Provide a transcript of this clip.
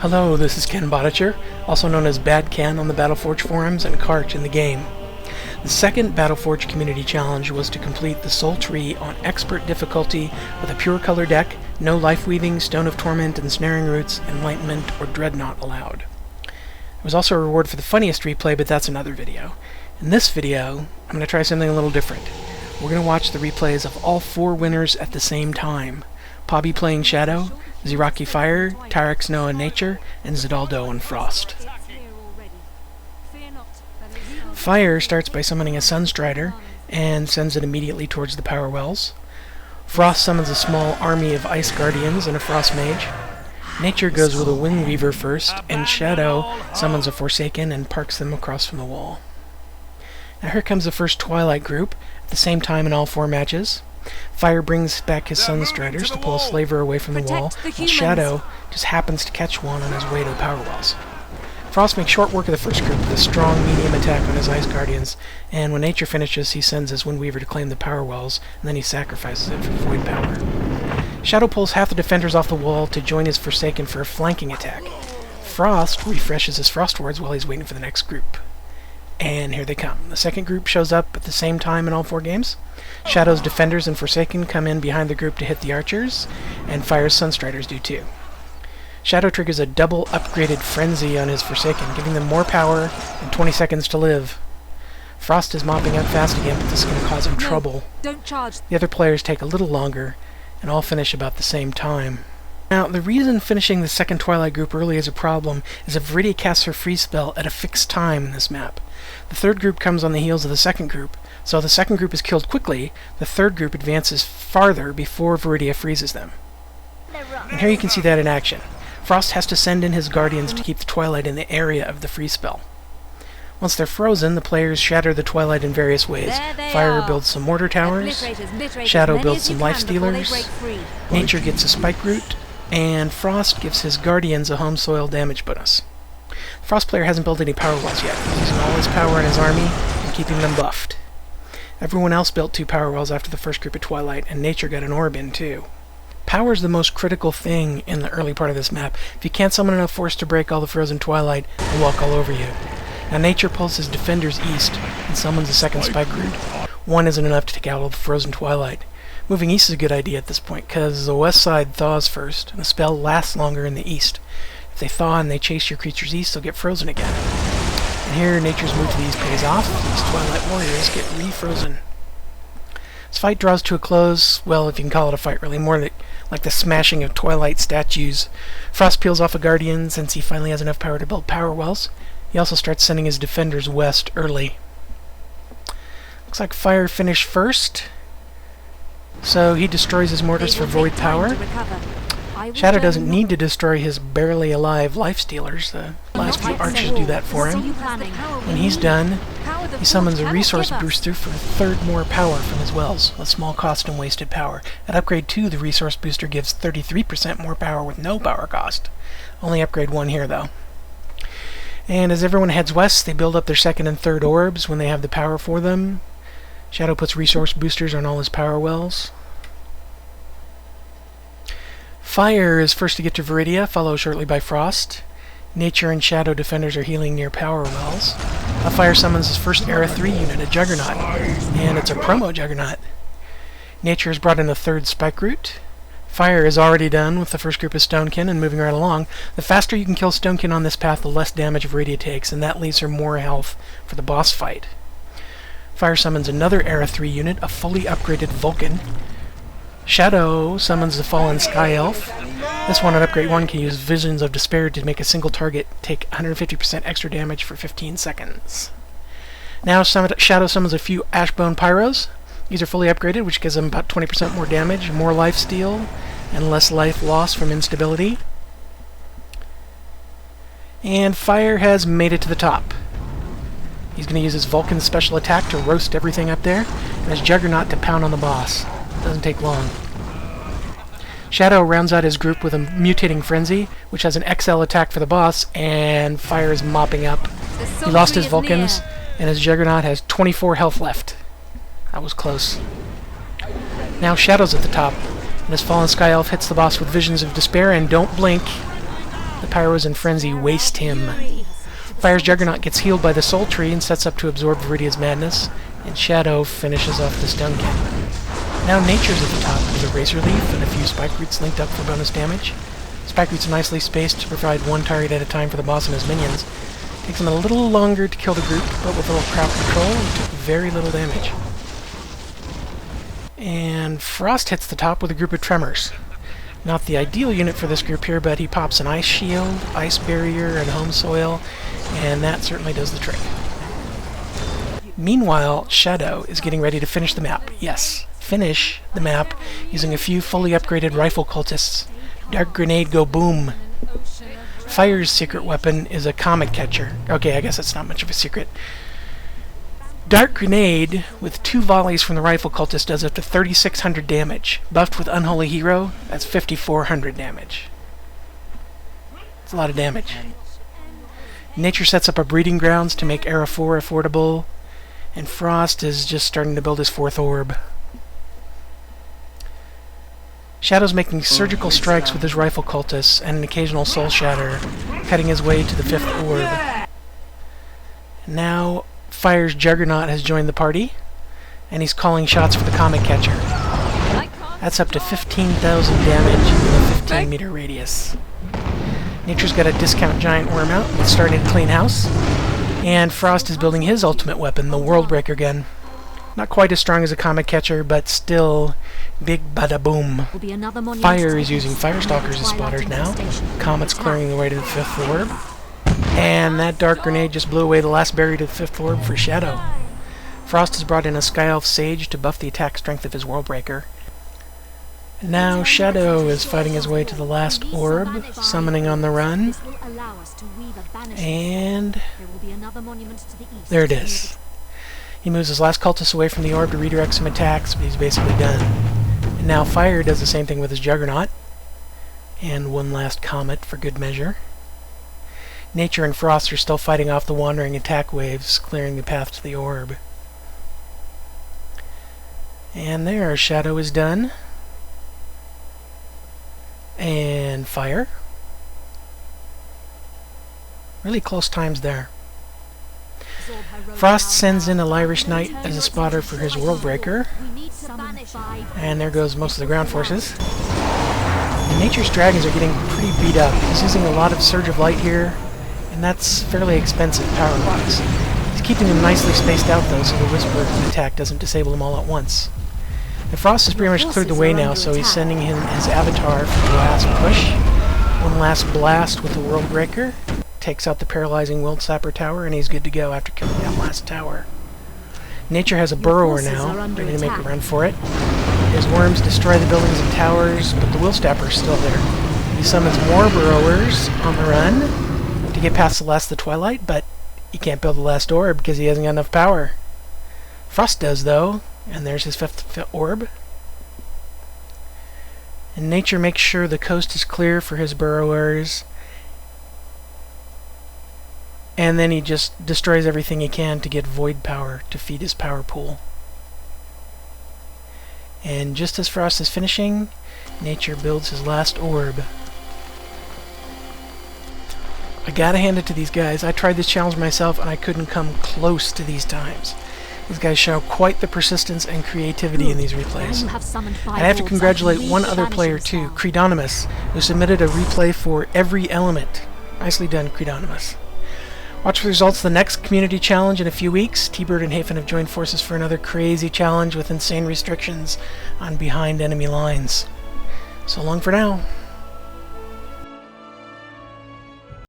Hello, this is Ken Bottacher, also known as Bad Ken on the BattleForge forums and Cart in the game. The second BattleForge community challenge was to complete the Soultree on expert difficulty with a pure color deck, no Lifeweaving, Stone of Torment, Ensnaring Roots, Enlightenment, or Dreadnought allowed. There was also a reward for the funniest replay, but that's another video. In this video, I'm going to try something a little different. We're going to watch the replays of all 4 winners at the same time. Pobby playing Shadow, Ziraki Fire, Tyrex Noah Nature, and Zidaldo and Frost. Fire starts by summoning a Sunstrider and sends it immediately towards the power wells. Frost summons a small army of Ice Guardians and a Frost Mage. Nature goes with a Windweaver first, and Shadow summons a Forsaken and parks them across from the wall. Now here comes the first Twilight group, at the same time in all 4 matches. Fire brings back his Sunstriders to pull a Slaver away from the wall, while Shadow just happens to catch one on his way to the power wells. Frost makes short work of the first group with a strong medium attack on his Ice Guardians, and when Nature finishes, he sends his Windweaver to claim the power wells, and then he sacrifices it for Void Power. Shadow pulls half the defenders off the wall to join his Forsaken for a flanking attack. Frost refreshes his Frost Wards while he's waiting for the next group. And here they come. The second group shows up at the same time in all 4 games. Shadow's Defenders and Forsaken come in behind the group to hit the Archers, and Fire's Sunstriders do too. Shadow triggers a double upgraded Frenzy on his Forsaken, giving them more power and 20 seconds to live. Frost is mopping up fast again, but this is going to cause him trouble. Don't charge. The other players take a little longer, and all finish about the same time. Now, the reason finishing the second Twilight group early is a problem is that Viridia casts her free spell at a fixed time in this map. The third group comes on the heels of the second group, so if the second group is killed quickly, the third group advances farther before Viridia freezes them. And here you can see that in action. Frost has to send in his Guardians to keep the Twilight in the area of the free spell. Once they're frozen, the players shatter the Twilight in various ways. Fire builds some Mortar Towers, Shadow builds some Life Stealers, Nature gets a Spike Root, and Frost gives his Guardians a home soil damage bonus. The Frost player hasn't built any power wells yet. He's using all his power in his army and keeping them buffed. Everyone else built 2 power wells after the first group of Twilight, and Nature got an orb in too. Power is the most critical thing in the early part of this map. If you can't summon enough force to break all the frozen Twilight, they'll walk all over you. Now Nature pulls his Defenders east and summons a second Spike Root. 1 isn't enough to take out all the frozen Twilight. Moving east is a good idea at this point, because the west side thaws first, and the spell lasts longer in the east. If they thaw and they chase your creatures east, they'll get frozen again. And here, Nature's move to the east pays off. These Twilight Warriors get refrozen. This fight draws to a close, well, if you can call it a fight, really, more like the smashing of Twilight statues. Frost peels off a Guardian since he finally has enough power to build power wells. He also starts sending his Defenders west early. Looks like Fire finished first, so he destroys his mortars for Void Power. Shadow doesn't need to destroy his barely alive Life Stealers. The last few Archers do that for him. When he's done, he summons a Resource Booster for 1/3 more power from his wells, with small cost and wasted power. At upgrade 2, the Resource Booster gives 33% more power with no power cost. Only upgrade 1 here, though. And as everyone heads west, they build up their second and third orbs when they have the power for them. Shadow puts Resource Boosters on all his power wells. Fire is first to get to Viridia, followed shortly by Frost. Nature and Shadow Defenders are healing near power wells. Fire summons his first Era 3 unit, a Juggernaut, and it's a promo Juggernaut. Nature has brought in a 3rd Spike Root. Fire is already done with the first group of Stonekin and moving right along. The faster you can kill Stonekin on this path, the less damage Viridia takes, and that leaves her more health for the boss fight. Fire summons another Era 3 unit, a fully upgraded Vulcan. Shadow summons the Fallen Sky Elf. This one at upgrade 1 can use Visions of Despair to make a single target take 150% extra damage for 15 seconds. Now Shadow summons a few Ashbone Pyros. These are fully upgraded, which gives them about 20% more damage, more lifesteal, and less life loss from instability. And Fire has made it to the top. He's going to use his Vulcan special attack to roast everything up there, and his Juggernaut to pound on the boss. Doesn't take long. Shadow rounds out his group with a Mutating Frenzy, which has an XL attack for the boss, and Fire is mopping up. He lost his Vulcans, and his Juggernaut has 24 health left. That was close. Now Shadow's at the top, and his Fallen Sky Elf hits the boss with Visions of Despair, and don't blink. The Pyros in frenzy waste him. Fire's Juggernaut gets healed by the Soultree and sets up to absorb Viridia's madness, and Shadow finishes off the stun cannon. Now Nature's at the top with a Razor Leaf and a few Spike Roots linked up for bonus damage. Spike Roots are nicely spaced to provide one target at a time for the boss and his minions. Takes him a little longer to kill the group, but with a little crowd control, he took very little damage. And Frost hits the top with a group of Tremors. Not the ideal unit for this group here, but he pops an Ice Shield, Ice Barrier, and Home Soil, and that certainly does the trick. Meanwhile, Shadow is getting ready to finish the map. Yes, finish the map using a few fully upgraded rifle cultists. Dark Grenade go boom. Fire's secret weapon is a Comet Catcher. Okay, I guess that's not much of a secret. Dark Grenade, with 2 volleys from the rifle cultist, does up to 3,600 damage. Buffed with Unholy Hero, that's 5,400 damage. That's a lot of damage. Nature sets up a breeding grounds to make Era 4 affordable, and Frost is just starting to build his 4th orb. Shadow's making surgical strikes with his rifle cultists and an occasional soul shatter, cutting his way to the 5th orb. Now, Fire's Juggernaut has joined the party, and he's calling shots for the Comet Catcher. That's up to 15,000 damage in a 15-meter radius. Nature's got a discount giant worm out, and it's starting to clean house. And Frost is building his ultimate weapon, the Worldbreaker gun. Not quite as strong as a Comet Catcher, but still big bada boom. Fire is using Firestalkers as spotters now. Comet's clearing the way to the 5th orb. And that Dark Grenade just blew away the last barrier to the 5th orb for Shadow. Frost has brought in a Sky Elf Sage to buff the attack strength of his Worldbreaker. And now Shadow is fighting his way to the last orb, summoning on the run. And there it is. He moves his last cultist away from the orb to redirect some attacks, but he's basically done. And now Fire does the same thing with his Juggernaut. And one last Comet for good measure. Nature and Frost are still fighting off the wandering attack waves, clearing the path to the orb. And there, Shadow is done. And Fire. Really close times there. Frost sends in a Lyrish Knight as a spotter for his Worldbreaker. And there goes most of the ground forces. And Nature's Dragons are getting pretty beat up. He's using a lot of Surge of Light here, and that's fairly expensive power-wise. He's keeping them nicely spaced out though, so the Whisper attack doesn't disable them all at once. And Frost has pretty much cleared the way now, so he's sending him his Avatar for the last push. One last blast with the Worldbreaker. Takes out the paralyzing Wild Sapper Tower, and he's good to go after killing that last tower. Nature has a Burrower now, ready to make a run for it. His worms destroy the buildings and towers, but the Wild Sapper is still there. He summons more Burrowers on the run to get past the last of the Twilight, but he can't build the last orb because he hasn't got enough power. Frost does, though, and there's his 5th orb. And Nature makes sure the coast is clear for his Burrowers. And then he just destroys everything he can to get void power to feed his power pool. And just as Frost is finishing, Nature builds his last orb. I gotta hand it to these guys. I tried this challenge myself and I couldn't come close to these times. These guys show quite the persistence and creativity in these replays. And I have to congratulate one other player too, Creedonimus, who submitted a replay for every element. Nicely done, Creedonimus. Watch for the results of the next community challenge in a few weeks. T-Bird and Hafan have joined forces for another crazy challenge with insane restrictions on behind enemy lines. So long for now.